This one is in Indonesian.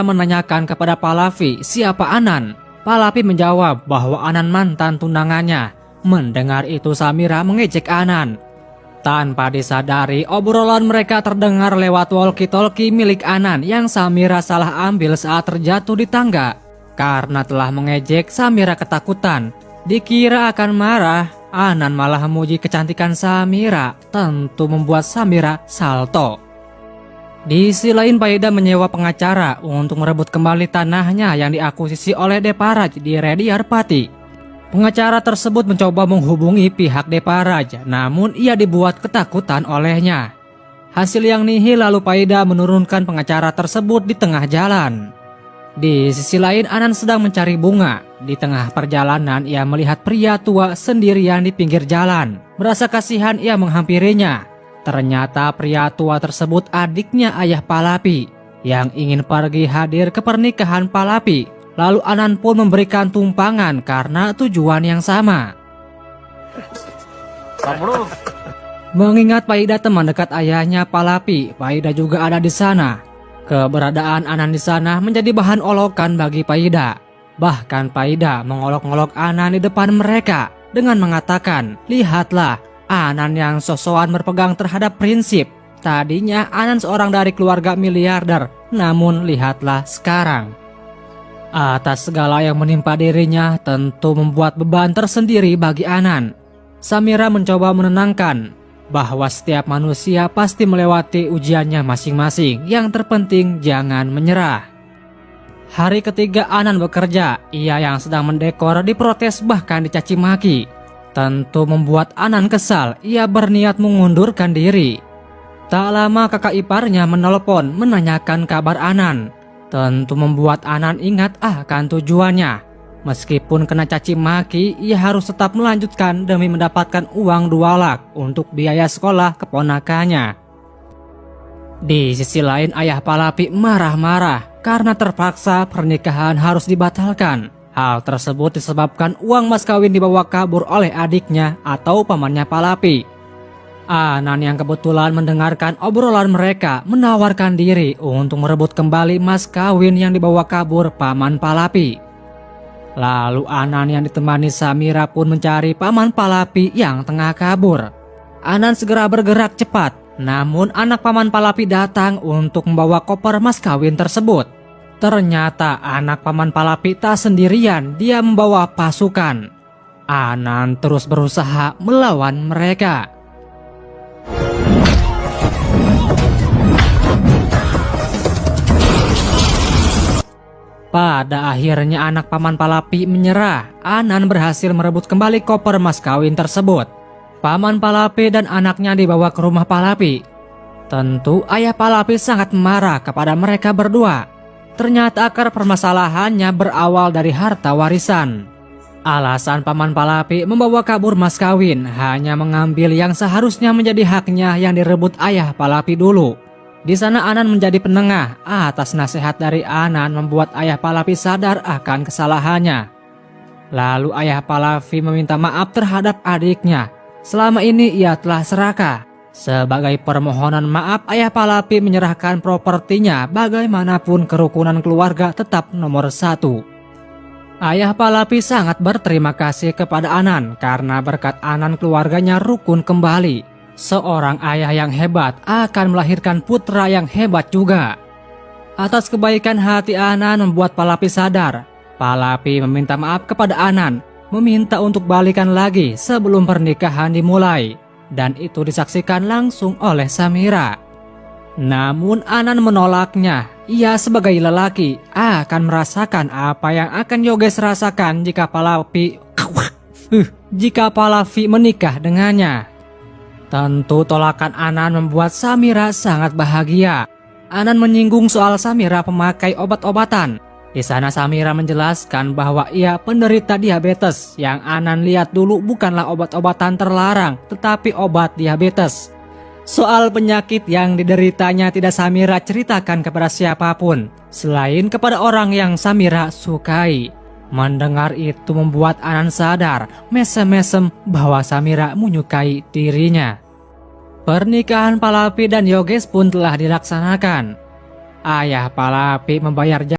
menanyakan kepada Pallavi siapa Anan. Pallavi menjawab bahwa Anan mantan tunangannya. Mendengar itu Samira mengejek Anan. Tanpa disadari, obrolan mereka terdengar lewat walkie-talkie milik Anan yang Samira salah ambil saat terjatuh di tangga. Karena telah mengejek, Samira ketakutan. Dikira akan marah, Anan malah memuji kecantikan Samira. Tentu membuat Samira salto. Di sisi lain, Paida menyewa pengacara untuk merebut kembali tanahnya yang diakuisisi oleh Deparaj di Rediarpati. Pengacara tersebut mencoba menghubungi pihak Deparaj, namun ia dibuat ketakutan olehnya. Hasil yang nihil, lalu Paida menurunkan pengacara tersebut di tengah jalan. Di sisi lain, Anan sedang mencari bunga. Di tengah perjalanan, ia melihat pria tua sendirian di pinggir jalan. Merasa kasihan, ia menghampirinya. Ternyata pria tua tersebut adiknya ayah Pallavi yang ingin pergi hadir ke pernikahan Pallavi. Lalu Anan pun memberikan tumpangan karena tujuan yang sama. Mengingat Paida teman dekat ayahnya Pallavi, Paida juga ada di sana. Keberadaan Anan di sana menjadi bahan olokan bagi Paida. Bahkan Paida mengolok-olok Anan di depan mereka dengan mengatakan, "Lihatlah, Anan yang sosokan berpegang terhadap prinsip. Tadinya Anan seorang dari keluarga miliarder, namun lihatlah sekarang." Atas segala yang menimpa dirinya tentu membuat beban tersendiri bagi Anan. Samira mencoba menenangkan bahwa setiap manusia pasti melewati ujiannya masing-masing. Yang terpenting jangan menyerah. Hari ketiga Anan bekerja, ia yang sedang mendekor diprotes bahkan dicaci maki. Tentu membuat Anan kesal, ia berniat mengundurkan diri. Tak lama kakak iparnya menelpon menanyakan kabar Anan. Tentu membuat Anan ingat akan tujuannya. Meskipun kena caci maki, ia harus tetap melanjutkan demi mendapatkan uang 2 lak untuk biaya sekolah keponakannya. Di sisi lain, ayah Pallavi marah-marah karena terpaksa pernikahan harus dibatalkan. Hal tersebut disebabkan uang mas kawin dibawa kabur oleh adiknya atau pamannya Pallavi. Anan yang kebetulan mendengarkan obrolan mereka menawarkan diri untuk merebut kembali mas kawin yang dibawa kabur paman Pallavi. Lalu Anan yang ditemani Samira pun mencari paman Pallavi yang tengah kabur. Anan segera bergerak cepat, namun anak paman Pallavi datang untuk membawa koper mas kawin tersebut. Ternyata anak paman Pallavi tak sendirian, dia membawa pasukan. Anan terus berusaha melawan mereka. Pada akhirnya anak paman Pallavi menyerah. Anan berhasil merebut kembali koper mas kawin tersebut. Paman Pallavi dan anaknya dibawa ke rumah Pallavi. Tentu ayah Pallavi sangat marah kepada mereka berdua. Ternyata akar permasalahannya berawal dari harta warisan. Alasan paman Pallavi membawa kabur mas kawin hanya mengambil yang seharusnya menjadi haknya yang direbut ayah Pallavi dulu. Di sana Anan menjadi penengah. Atas nasihat dari Anan membuat ayah Pallavi sadar akan kesalahannya. Lalu ayah Pallavi meminta maaf terhadap adiknya. Selama ini ia telah serakah. Sebagai permohonan maaf, ayah Pallavi menyerahkan propertinya. Bagaimanapun kerukunan keluarga tetap nomor 1. Ayah Pallavi sangat berterima kasih kepada Anan karena berkat Anan keluarganya rukun kembali. Seorang ayah yang hebat akan melahirkan putra yang hebat juga. Atas kebaikan hati Anan membuat Pallavi sadar. Pallavi meminta maaf kepada Anan, meminta untuk balikan lagi sebelum pernikahan dimulai. Dan itu disaksikan langsung oleh Samira. Namun Anan menolaknya. Ia sebagai lelaki akan merasakan apa yang akan Yoges rasakan jika Pallavi menikah dengannya. Tentu tolakan Anan membuat Samira sangat bahagia. Anan menyinggung soal Samira pemakai obat-obatan. Di sana Samira menjelaskan bahwa ia penderita diabetes. Yang Anan lihat dulu bukanlah obat-obatan terlarang, tetapi obat diabetes. Soal penyakit yang dideritanya tidak Samira ceritakan kepada siapapun, selain kepada orang yang Samira sukai. Mendengar itu membuat Anan sadar mesem-mesem bahwa Samira menyukai dirinya. Pernikahan Pallavi dan Yoges pun telah dilaksanakan. Ayah Palapi membayar